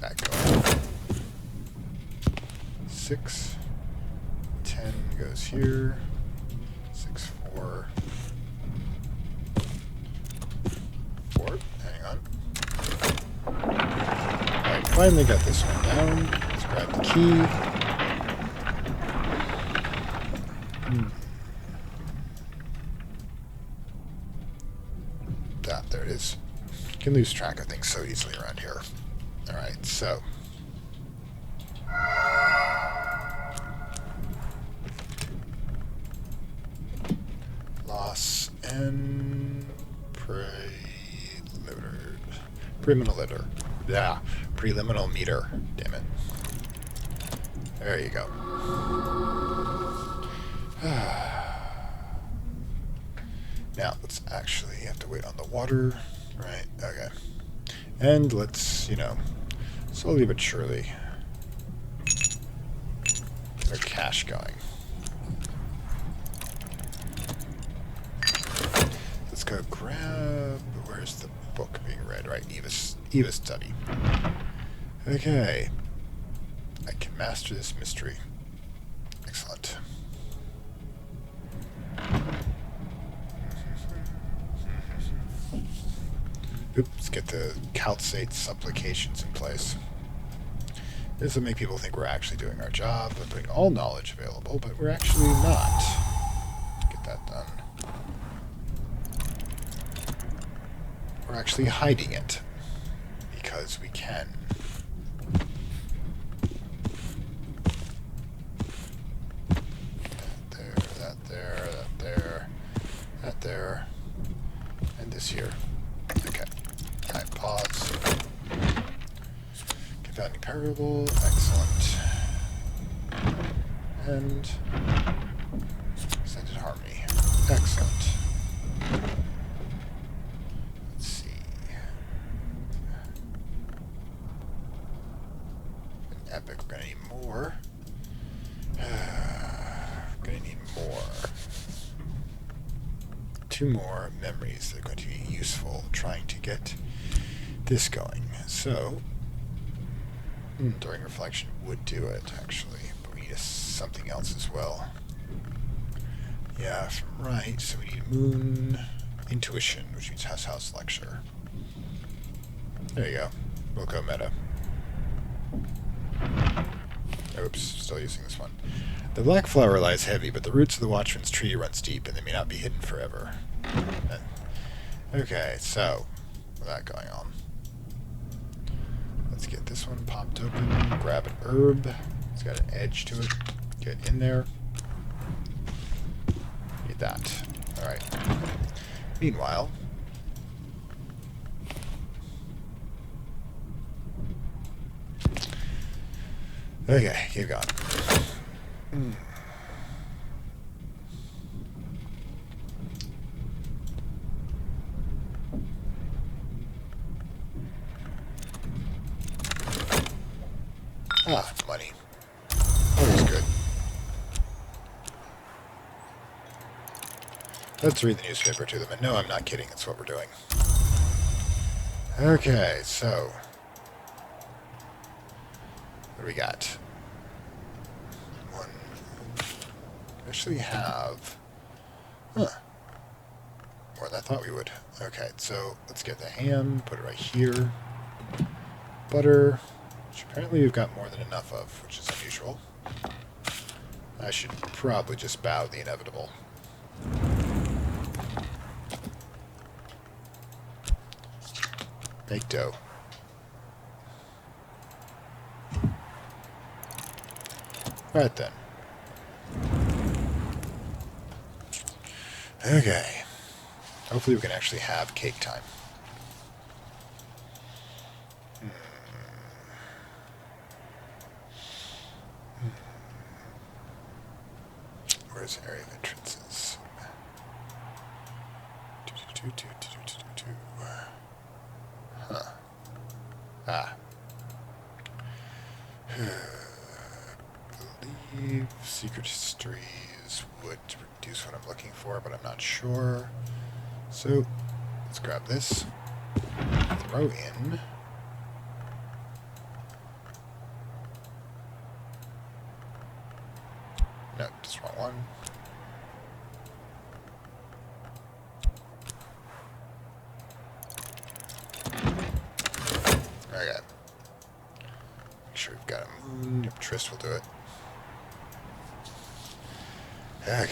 that going. 6. 10 goes here. 6, 4. 4. Hang on. Alright, finally got this one down. Let's grab the key. There it is. You can lose track of things so easily around here. Alright, so. Loss and preliminal Yeah, preliminal meter. Damn it. There you go. Now, let's actually have to wait on the water. Right, okay. And let's, slowly but surely Get our cache going. Let's go grab... Where's the book being read? Right, Eva Study. Okay. I can master this mystery. Excellent. Oops, get the calcite supplications in place. This will make people think we're actually doing our job and putting all knowledge available, but we're actually not. Get that done. We're actually hiding it. Because we can. That there. And this here. Okay. Alright, pause. Confounding parable. Excellent. And extended harmony. Excellent. Let's see. An epic. We're gonna need more. We're gonna need more. 2 more memories that are going to be useful trying to get this going. So, during reflection would do it, actually. But we need something else as well. Yeah, from right. So we need moon intuition, which means house lecture. There you go. We'll go meta. Oops, still using this one. The black flower lies heavy, but the roots of the watchman's tree runs deep, and they may not be hidden forever. Okay, so, with that going on, let's get this one popped open, grab an herb, it's got an edge to it, get in there, need that, alright. Meanwhile, okay, keep going. Ah, money. Always good. Let's read the newspaper to them. And no, I'm not kidding. That's what we're doing. Okay, so... what do we got? One. We actually have... Huh. More than I thought we would. Okay, so let's get the ham, put it right here. Butter... which apparently we've got more than enough of, which is unusual. I should probably just bow the inevitable. Make dough. Alright then. Okay. Hopefully we can actually have cake time. Where's area of entrances? Huh. Ah. Believe secret histories would reduce what I'm looking for, but I'm not sure. So, let's grab this. Throw in. No, just wrong one. Okay. Make sure we've got a moon. Yep, Trist will do it. Okay.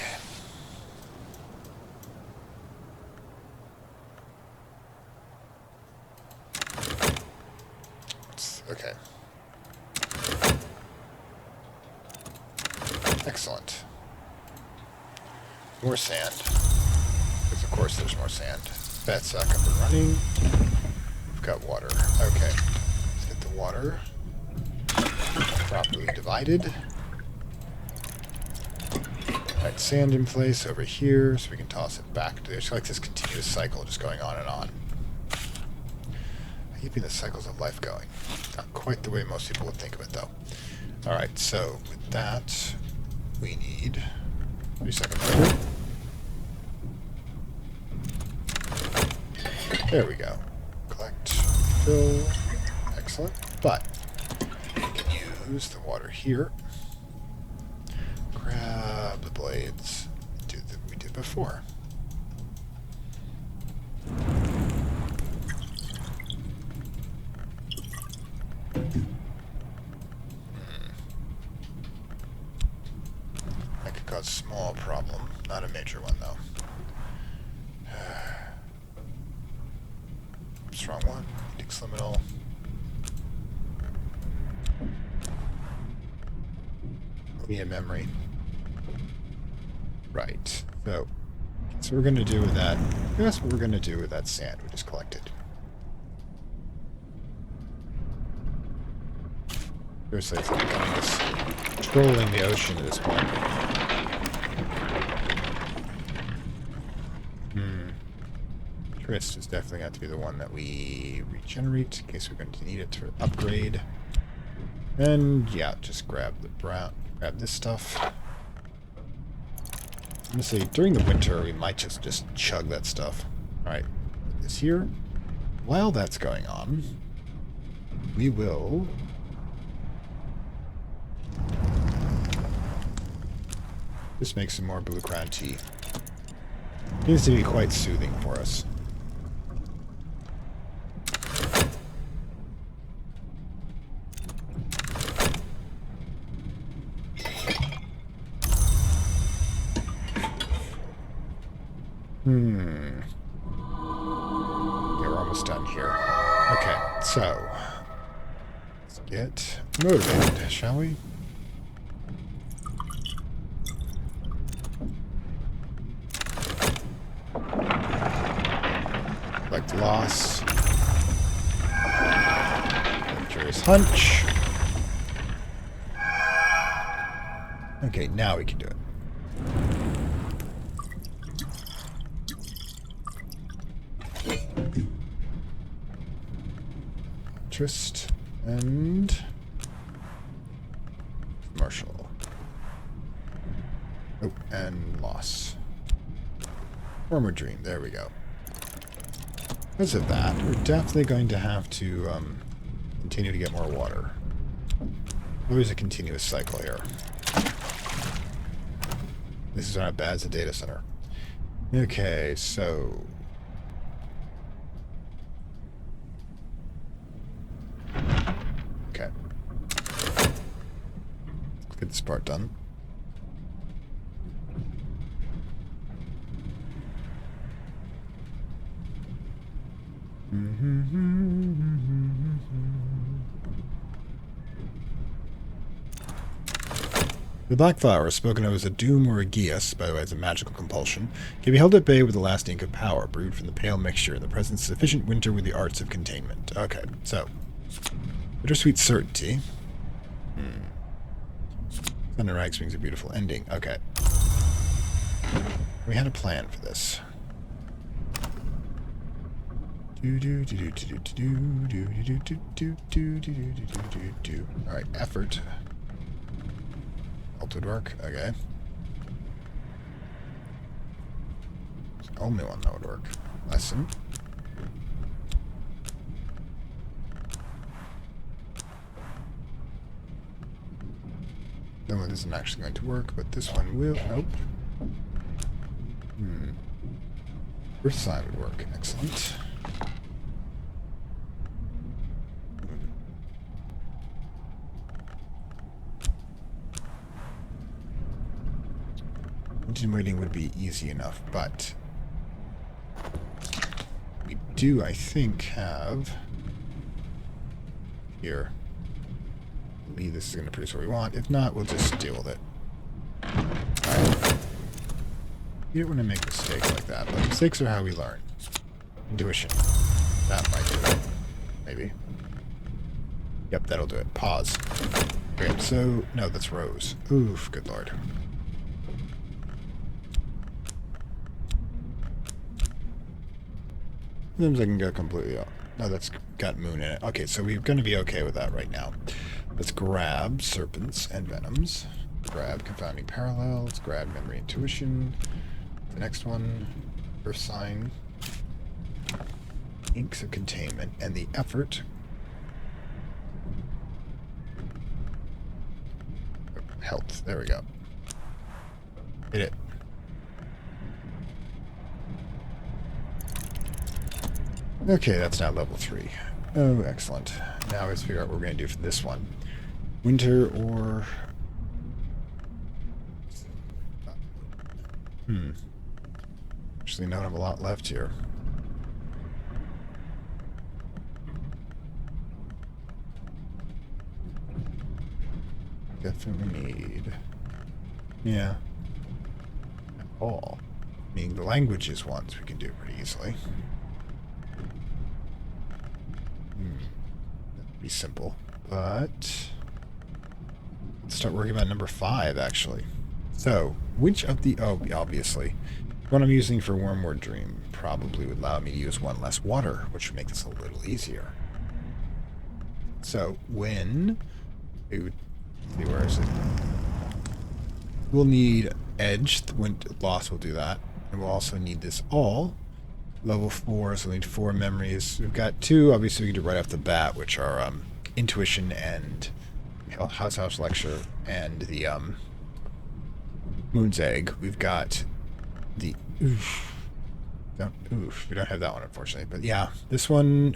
Okay. Excellent. More sand. Because of course there's more sand. That's up and running. We've got water. Okay. Let's get the water properly divided. Right, sand in place over here, so we can toss it back. There's like this continuous cycle just going on and on. Keeping the cycles of life going. Not quite the way most people would think of it, though. Alright, so with that, we need 3 seconds later. There we go. Collect, fill. Excellent. But we can use the water here. Grab the blades. Do that we did before. That could cause a small problem. Not a major one, though. Strong one. Liminal. Give me a memory. Right. So what we're going to do with that. Guess what we're going to do with that sand we just collected. Seriously, it's becoming this trolling the ocean at this point. Trist is definitely got to be the one that we regenerate in case we're going to need it to upgrade. And yeah, just grab the grab this stuff. I'm gonna say during the winter we might just chug that stuff. Alright, put this here. While that's going on, we will just make some more blue crown tea. Needs to be quite soothing for us. Yeah, we're almost done here. Okay, so let's get motivated, shall we? Like loss. Curious hunch. Okay, now we can do it. Interest and commercial. Oh, and loss. Former dream. There we go. Because of that, we're definitely going to have to continue to get more water. Always a continuous cycle here. This is not bad as a data center. Okay, so okay. Let's get this part done. The black flower, spoken of as a doom or a geas, by the way, it's a magical compulsion, can be held at bay with the last ink of power, brewed from the pale mixture in the presence of sufficient winter with the arts of containment. Okay, so bittersweet certainty. Thunder Rag Springs a beautiful ending. Okay. We had a plan for this. Alright, effort. Alt would work, okay. It's the only one that would work. Lesson. That one isn't actually going to work, but this one will. Nope. First side would work. Excellent. Engine waiting would be easy enough, but we do, I think, have here. I believe this is going to produce what we want. If not, we'll just deal with it. Alright. You don't want to make mistakes like that, but mistakes are how we learn. Intuition. That might do it. Maybe. Yep, that'll do it. Pause. Okay, so, no, that's Rose. Oof, good lord. Sometimes I can go completely off. No, that's got moon in it. Okay, so we're going to be okay with that right now. Let's grab serpents and venoms. Grab confounding parallels. Grab memory intuition. The next one, earth sign. Inks of containment and the effort. Health. There we go. Hit it. Okay, that's now level 3. Oh, excellent. Now let's figure out what we're going to do for this one. Winter or... Actually, not have a lot left here. Definitely need... Yeah. All. Meaning the languages ones we can do pretty easily. That'd be simple. But... let's start working about number 5, actually. So, which of the... oh, obviously. What I'm using for Wormwood Dream probably would allow me to use 1 less water, which would make this a little easier. So, when... it would... see, where is it? We'll need Edge. When Lost will do that. And we'll also need this all. Level 4, so we'll need 4 memories. We've got 2, obviously we can do right off the bat, which are Intuition and House Lecture and the Moon's Egg. We've got the... oof. We don't have that one, unfortunately. But yeah, this one...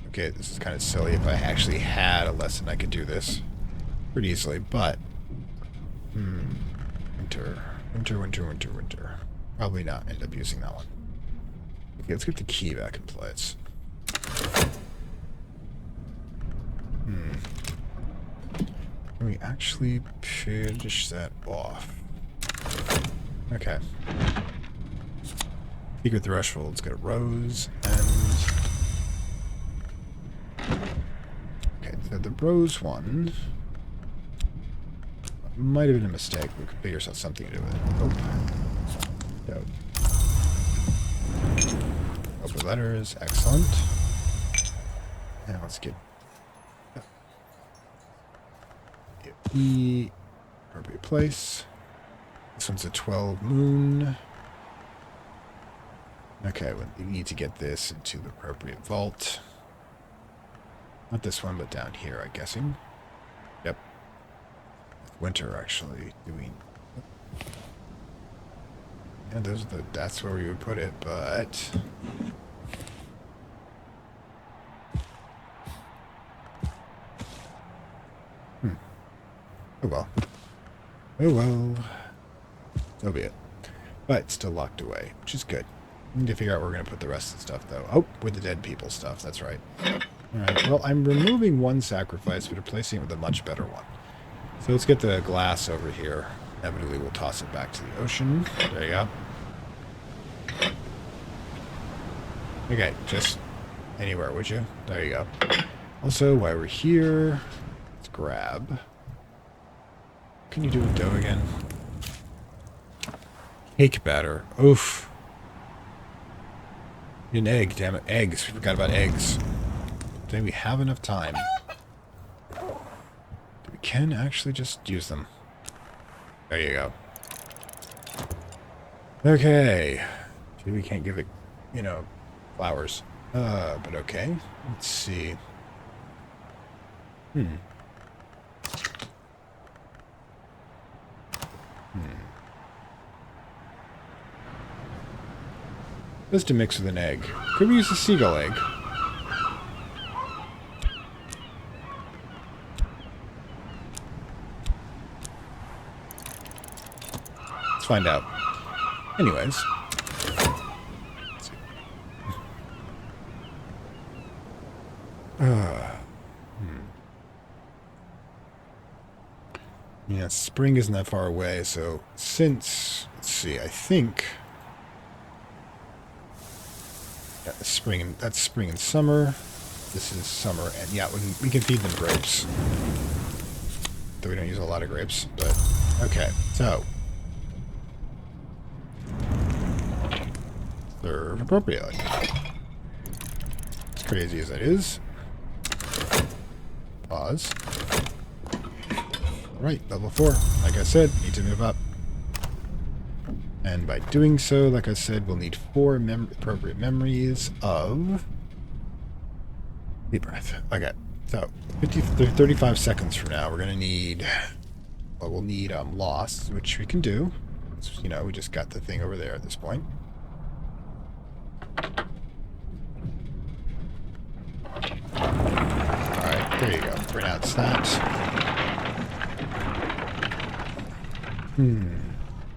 okay, this is kind of silly. If I actually had a lesson, I could do this pretty easily, but... Winter. Probably not end up using that one. Okay, let's get the key back in place. Can we actually finish that off? Okay. Secret Threshold, let's get a rose, and... okay, so the rose one... might have been a mistake. We could figure out something to do with it. Dope. Open letters, excellent. Now let's get E, appropriate place. This one's a 12 moon. Okay, well, we need to get this into the appropriate vault. Not this one, but down here, I'm guessing. Yep. Winter, actually, doing... yeah, those are the... that's where we would put it, but... oh well. Oh well. So be it. But it's still locked away, which is good. We need to figure out where we're going to put the rest of the stuff, though. Oh, with the dead people stuff, that's right. Alright, well, I'm removing one sacrifice, but replacing it with a much better one. So let's get the glass over here. Inevitably, we'll toss it back to the ocean. There you go. Okay, just anywhere, would you? There you go. Also, while we're here, let's grab... can you do with dough again? Cake batter. Oof. An egg, damn it. Eggs. We forgot about eggs. Do we have enough time? We can actually just use them. There you go. Okay. Maybe we can't give it, you know, flowers. But okay. Let's see. Just to mix with an egg. Could we use a seagull egg? Let's find out. Anyways. Let's see. Yeah, spring isn't that far away, so since... let's see, I think... yeah, that's spring and summer. This is summer, and yeah, we can feed them grapes. Though we don't use a lot of grapes, but... okay, so... serve appropriately. As crazy as that is. Pause. Right, level 4. Like I said, need to move up. And by doing so, like I said, we'll need 4 appropriate memories of deep breath. Okay, so 35 seconds from now, we're going to need, well, we'll need lost, which we can do. You know, we just got the thing over there at this point. Alright, there you go. Pronounce that.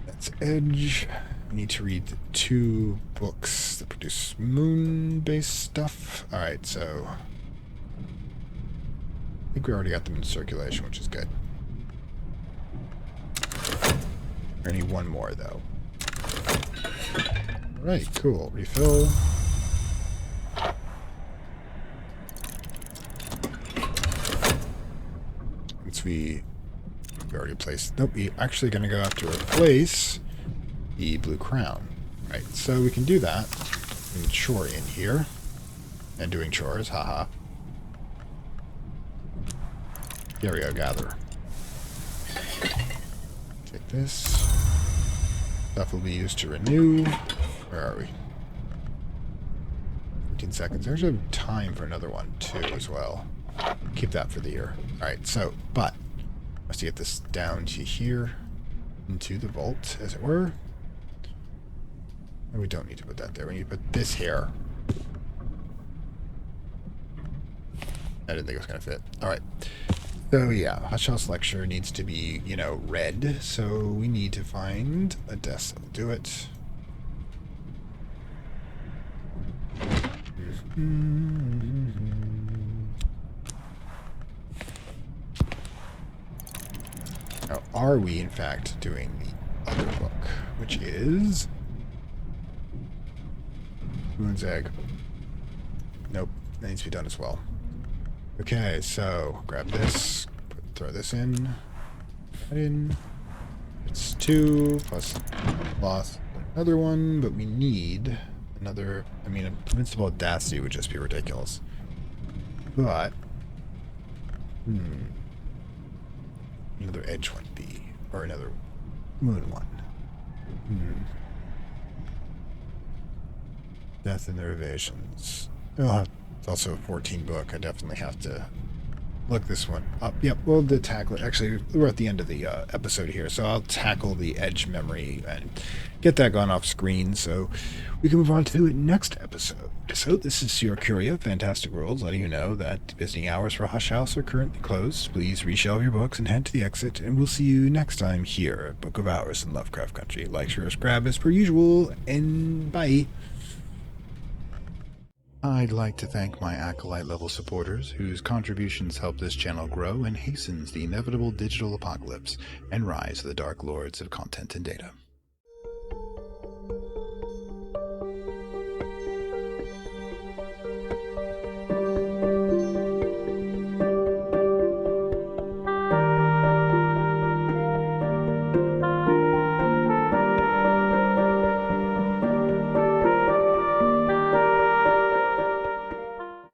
That's edge. We need to read the 2 books that produce moon-based stuff. Alright, so I think we already got them in circulation, which is good. I need 1 more, though. Alright, cool. Refill. Once we already placed... Nope, we're actually going to go have to replace the blue crown. Right, so we can do that. And chore in here. And doing chores, haha. Here we go, gather. Take this. Stuff will be used to renew. Where are we? 15 seconds. There's a time for another one, too, as well. Keep that for the year. Alright, so, but, must get this down to here, into the vault, as it were. And we don't need to put that there. We need to put this here. I didn't think it was going to fit. Alright. So, yeah, Hush House Lecture needs to be, you know, red. So, we need to find a desk that will do it. Now, are we, in fact, doing the other book, which is Moon's Egg? Nope, that needs to be done as well. Okay, so grab this, throw this in, that in. It's 2 plus lost another one, but we need another. I mean, invincible audacity would just be ridiculous. But another edge one be, or another moon one. Death and Derivations. It's also a 14 book. I definitely have to look this one up. Yep, we'll tackle it. Actually, we're at the end of the episode here, so I'll tackle the edge memory and get that gone off screen so we can move on to the next episode. So this is your Curia, Fantastic Worlds, letting you know that visiting hours for Hush House are currently closed. Please reshelve your books and head to the exit, and we'll see you next time here at Book of Hours in Lovecraft Country. Like, share, subscribe as per usual, and bye. I'd like to thank my Acolyte level supporters, whose contributions help this channel grow and hastens the inevitable digital apocalypse and rise of the Dark Lords of content and data.